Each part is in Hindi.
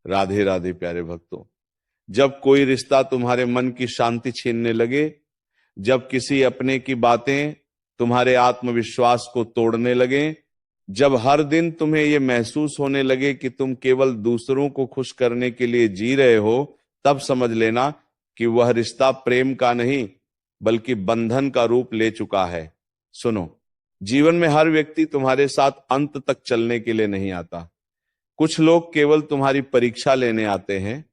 राधे राधे प्यारे भक्तों। जब कोई रिश्ता तुम्हारे मन की शांति छीनने लगे, जब किसी अपने की बातें तुम्हारे आत्मविश्वास को तोड़ने लगे, जब हर दिन तुम्हें यह महसूस होने लगे कि तुम केवल दूसरों को खुश करने के लिए जी रहे हो, तब समझ लेना कि वह रिश्ता प्रेम का नहीं बल्कि बंधन का रूप ले चुका है। सुनो, जीवन में हर व्यक्ति तुम्हारे साथ अंत तक चलने के लिए नहीं आता। कुछ लोग केवल तुम्हारी परीक्षा लेने आते हैं,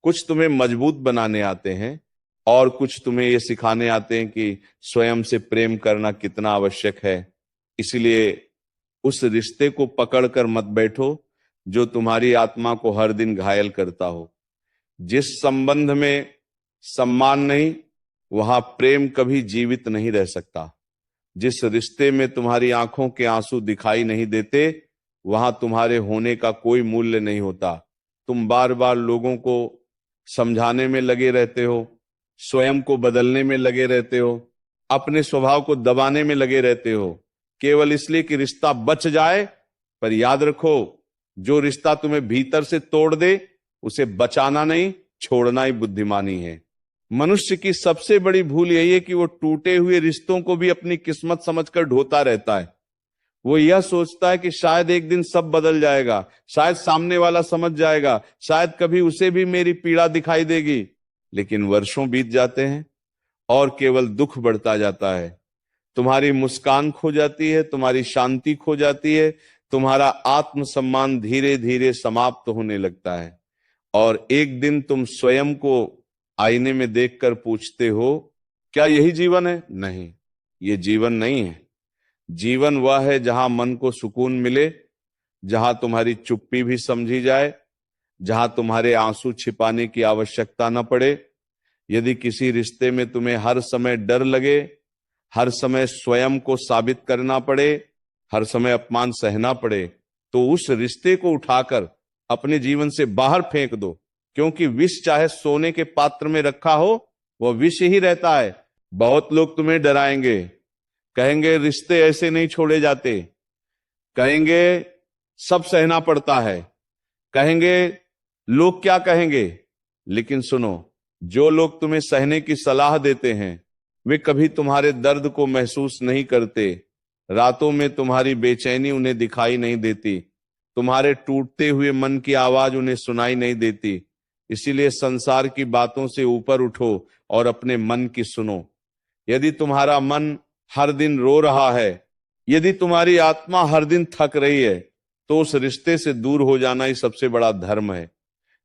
कुछ तुम्हें मजबूत बनाने आते हैं, और कुछ तुम्हें ये सिखाने आते हैं कि स्वयं से प्रेम करना कितना आवश्यक है। इसलिए उस रिश्ते को पकड़कर मत बैठो जो तुम्हारी आत्मा को हर दिन घायल करता हो। जिस संबंध में सम्मान नहीं, वहां प्रेम कभी जीवित नहीं रह सकता। जिस रिश्ते में तुम्हारी आंखों के आंसू दिखाई नहीं देते, वहां तुम्हारे होने का कोई मूल्य नहीं होता। तुम बार बार लोगों को समझाने में लगे रहते हो, स्वयं को बदलने में लगे रहते हो, अपने स्वभाव को दबाने में लगे रहते हो, केवल इसलिए कि रिश्ता बच जाए। पर याद रखो, जो रिश्ता तुम्हें भीतर से तोड़ दे, उसे बचाना नहीं, छोड़ना ही बुद्धिमानी है। मनुष्य की सबसे बड़ी भूल यही है कि वो टूटे हुए रिश्तों को भी अपनी किस्मत समझकर ढोता रहता है। वो यह सोचता है कि शायद एक दिन सब बदल जाएगा, शायद सामने वाला समझ जाएगा, शायद कभी उसे भी मेरी पीड़ा दिखाई देगी। लेकिन वर्षों बीत जाते हैं और केवल दुख बढ़ता जाता है। तुम्हारी मुस्कान खो जाती है, तुम्हारी शांति खो जाती है, तुम्हारा आत्मसम्मान धीरे धीरे समाप्त होने लगता है। और एक दिन तुम स्वयं को आईने में देखकर पूछते हो, क्या यही जीवन है? नहीं, ये जीवन नहीं है। जीवन वह है जहां मन को सुकून मिले, जहां तुम्हारी चुप्पी भी समझी जाए, जहां तुम्हारे आंसू छिपाने की आवश्यकता न पड़े। यदि किसी रिश्ते में तुम्हें हर समय डर लगे, हर समय स्वयं को साबित करना पड़े, हर समय अपमान सहना पड़े, तो उस रिश्ते को उठाकर अपने जीवन से बाहर फेंक दो। क्योंकि विष चाहे सोने के पात्र में रखा हो, वह विष ही रहता है। बहुत लोग तुम्हें डराएंगे, कहेंगे रिश्ते ऐसे नहीं छोड़े जाते, कहेंगे सब सहना पड़ता है, कहेंगे लोग क्या कहेंगे। लेकिन सुनो, जो लोग तुम्हें सहने की सलाह देते हैं, वे कभी तुम्हारे दर्द को महसूस नहीं करते। रातों में तुम्हारी बेचैनी उन्हें दिखाई नहीं देती, तुम्हारे टूटते हुए मन की आवाज उन्हें सुनाई नहीं देती। इसीलिए संसार की बातों से ऊपर उठो और अपने मन की सुनो। यदि तुम्हारा मन हर दिन रो रहा है, यदि तुम्हारी आत्मा हर दिन थक रही है, तो उस रिश्ते से दूर हो जाना ही सबसे बड़ा धर्म है।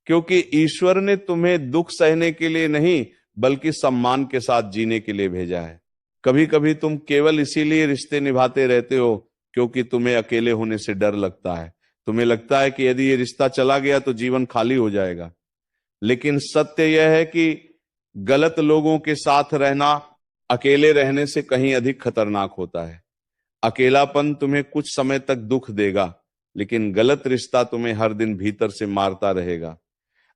क्योंकि ईश्वर ने तुम्हें दुख सहने के लिए नहीं बल्कि सम्मान के साथ जीने के लिए भेजा है। कभी कभी तुम केवल इसीलिए रिश्ते निभाते रहते हो क्योंकि तुम्हें अकेले होने से डर लगता है। तुम्हें लगता है कि यदि ये रिश्ता चला गया तो जीवन खाली हो जाएगा। लेकिन सत्य यह है कि गलत लोगों के साथ रहना अकेले रहने से कहीं अधिक खतरनाक होता है। अकेलापन तुम्हें कुछ समय तक दुख देगा, लेकिन गलत रिश्ता तुम्हें हर दिन भीतर से मारता रहेगा।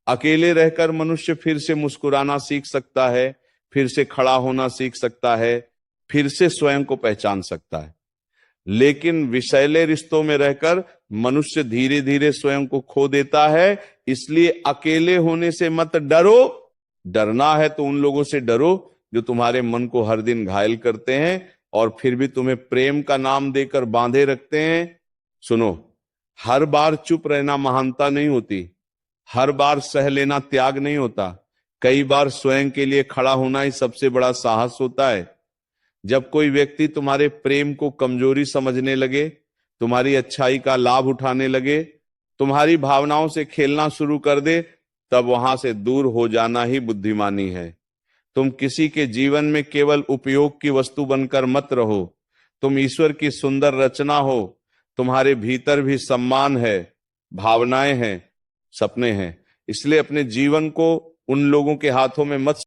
अकेले रहकर मनुष्य फिर से मुस्कुराना सीख सकता है, फिर से खड़ा होना सीख सकता है, फिर से स्वयं को पहचान सकता है। लेकिन विषैले रिश्तों में रहकर मनुष्य धीरे धीरे स्वयं को खो देता है। इसलिए अकेले होने से मत डरो। डरना है तो उन लोगों से डरो जो तुम्हारे मन को हर दिन घायल करते हैं और फिर भी तुम्हें प्रेम का नाम देकर बांधे रखते हैं। सुनो, हर बार चुप रहना महानता नहीं होती, हर बार सह लेना त्याग नहीं होता। कई बार स्वयं के लिए खड़ा होना ही सबसे बड़ा साहस होता है। जब कोई व्यक्ति तुम्हारे प्रेम को कमजोरी समझने लगे, तुम्हारी अच्छाई का लाभ उठाने लगे, तुम्हारी भावनाओं से खेलना शुरू कर दे, तब वहां से दूर हो जाना ही बुद्धिमानी है। तुम किसी के जीवन में केवल उपयोग की वस्तु बनकर मत रहो। तुम ईश्वर की सुंदर रचना हो। तुम्हारे भीतर भी सम्मान है, भावनाएं हैं, सपने हैं। इसलिए अपने जीवन को उन लोगों के हाथों में मत